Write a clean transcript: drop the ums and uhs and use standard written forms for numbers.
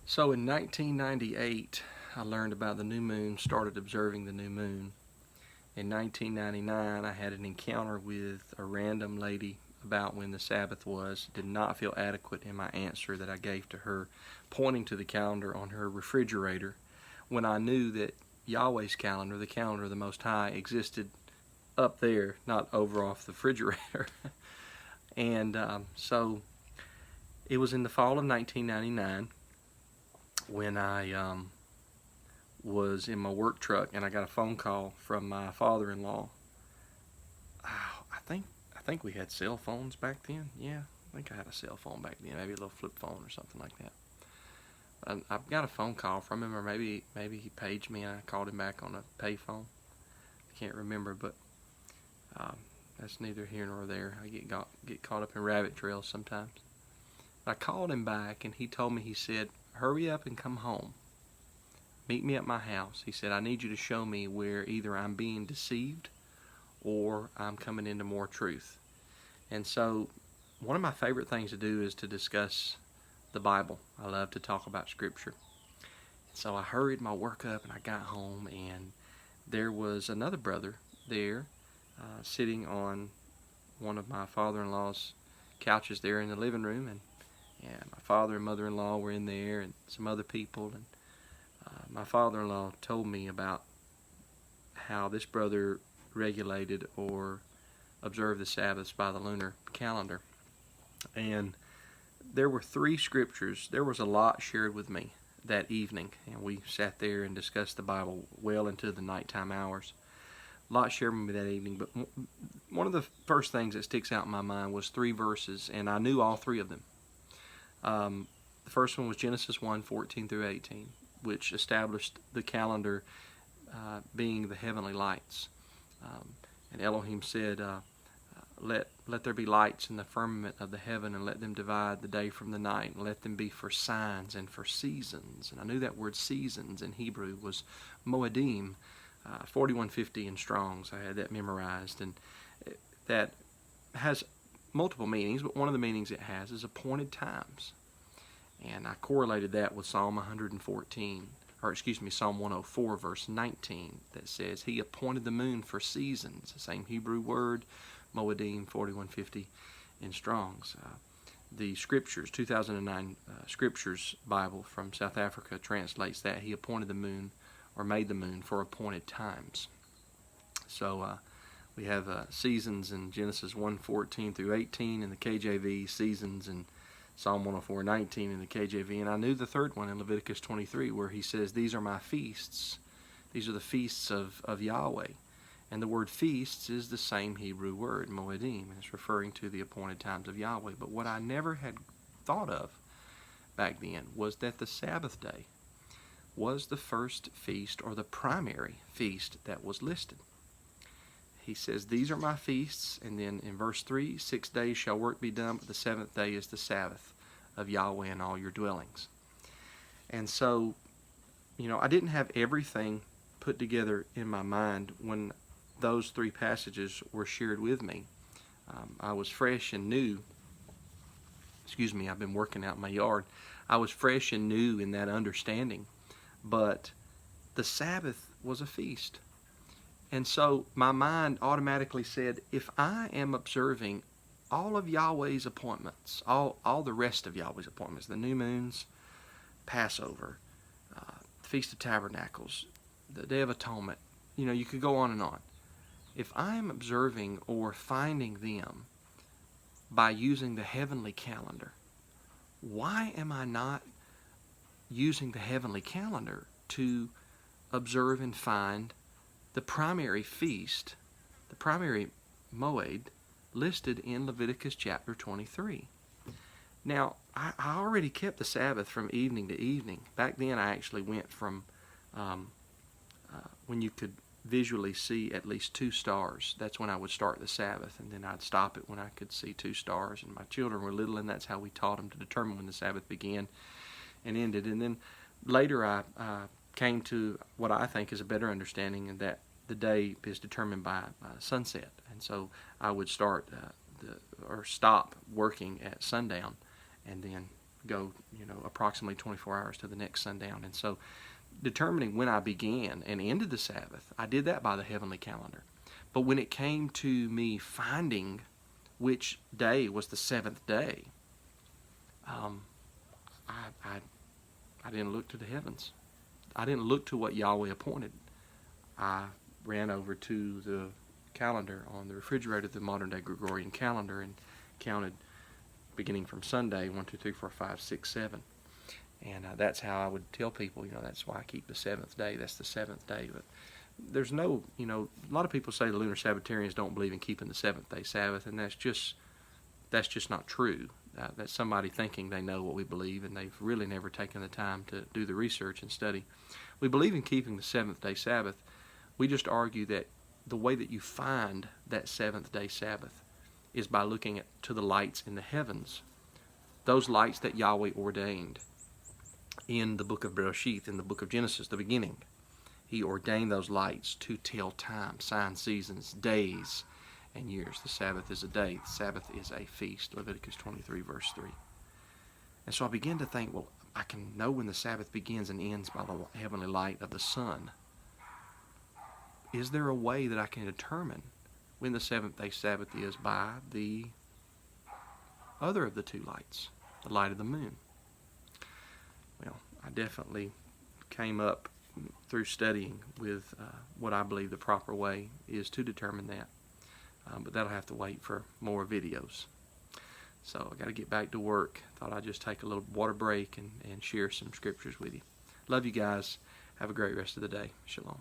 So in 1998, I learned about the new moon, started observing the new moon. In 1999, I had an encounter with a random lady about when the Sabbath was. Did not feel adequate in my answer that I gave to her, pointing to the calendar on her refrigerator, when I knew that Yahweh's calendar, the calendar of the Most High, existed up there, not over off the refrigerator. And so it was in the fall of 1999 when I was in my work truck and I got a phone call from my father-in-law. I think we had cell phones back then. Yeah, I think I had a cell phone back then, maybe a little flip phone or something like that. I got a phone call from him, or maybe he paged me and I called him back on a payphone. I can't remember, but that's neither here nor there. I get caught up in rabbit trails sometimes. I called him back and he told me, he said, "Hurry up and come home. Meet me at my house." He said, "I need you to show me where either I'm being deceived or I'm coming into more truth." And so one of my favorite things to do is to discuss the Bible. I love to talk about Scripture. So I hurried my work up and I got home, and there was another brother there sitting on one of my father-in-law's couches there in the living room, and my father and mother-in-law were in there, and some other people. And my father-in-law told me about how this brother regulated or observed the Sabbaths by the lunar calendar. And there were 3 scriptures. There was a lot shared with me that evening, and we sat there and discussed the Bible well into the nighttime hours. A lot shared with me that evening, but one of the first things that sticks out in my mind was 3 verses, and I knew all 3 of them. The first one was Genesis 1:14 through 18, which established the calendar being the heavenly lights. And Elohim said, let there be lights in the firmament of the heaven, and let them divide the day from the night, and let them be for signs and for seasons. And I knew that word seasons in Hebrew was moedim, 4150 in Strong's. I had that memorized, and that has multiple meanings, but one of the meanings it has is appointed times. And I correlated that with Psalm 114, or excuse me, Psalm 104, verse 19, that says, "He appointed the moon for seasons," the same Hebrew word, Moedim, 4150 in Strong's. The Scriptures, 2009 Scriptures Bible from South Africa translates that He appointed the moon, or made the moon, for appointed times. So we have seasons in Genesis 1:14 through 18 in the KJV, seasons in Psalm 104:19 in the KJV, and I knew the third one in Leviticus 23, where He says, "These are my feasts." These are the feasts of Yahweh. And the word feasts is the same Hebrew word, moedim, and it's referring to the appointed times of Yahweh. But what I never had thought of back then was that the Sabbath day was the first feast, or the primary feast, that was listed. He says, "These are my feasts," and then in verse 3, 6 days shall work be done, but the 7th day is the Sabbath of Yahweh in all your dwellings. And so, I didn't have everything put together in my mind when those 3 passages were shared with me. I was fresh and new. Excuse me, I've been working out in my yard. I was fresh and new in that understanding. But the Sabbath was a feast. And so my mind automatically said, if I am observing all of Yahweh's appointments, all the rest of Yahweh's appointments, the new moons, Passover, Feast of Tabernacles, the Day of Atonement, you could go on and on. If I am observing or finding them by using the heavenly calendar, why am I not using the heavenly calendar to observe and find the primary feast, the primary moed, listed in Leviticus chapter 23? Now, I already kept the Sabbath from evening to evening. Back then, I actually went from when you could visually see at least 2 stars. That's when I would start the Sabbath, and then I'd stop it when I could see 2 stars. And my children were little, and that's how we taught them to determine when the Sabbath began and ended. And then later I came to what I think is a better understanding, and that the day is determined by sunset. And so I would start or stop working at sundown, and then go, approximately 24 hours to the next sundown. And so determining when I began and ended the Sabbath, I did that by the heavenly calendar. But when it came to me finding which day was the seventh day, I didn't look to the heavens. I didn't look to what Yahweh appointed. I ran over to the calendar on the refrigerator, the modern day Gregorian calendar, and counted beginning from Sunday 1, 2, 3, 4, 5, 6, 7. And that's how I would tell people, that's why I keep the seventh day. That's the seventh day. But there's no, a lot of people say the Lunar Sabbatarians don't believe in keeping the seventh day Sabbath, and that's just not true. That's somebody thinking they know what we believe, and they've really never taken the time to do the research and study. We believe in keeping the seventh day Sabbath. We just argue that the way that you find that seventh day Sabbath is by looking to the lights in the heavens, those lights that Yahweh ordained in the book of Bereshith, in the book of Genesis, the beginning. He ordained those lights to tell time, signs, seasons, days, and years. The Sabbath is a day. The Sabbath is a feast. Leviticus 23, verse 3. And so I began to think, well, I can know when the Sabbath begins and ends by the heavenly light of the sun. Is there a way that I can determine when the seventh day Sabbath is by the other of the two lights, the light of the moon? Well, I definitely came up through studying with what I believe the proper way is to determine that. But that'll have to wait for more videos. So I got to get back to work. Thought I'd just take a little water break and share some scriptures with you. Love you guys. Have a great rest of the day. Shalom.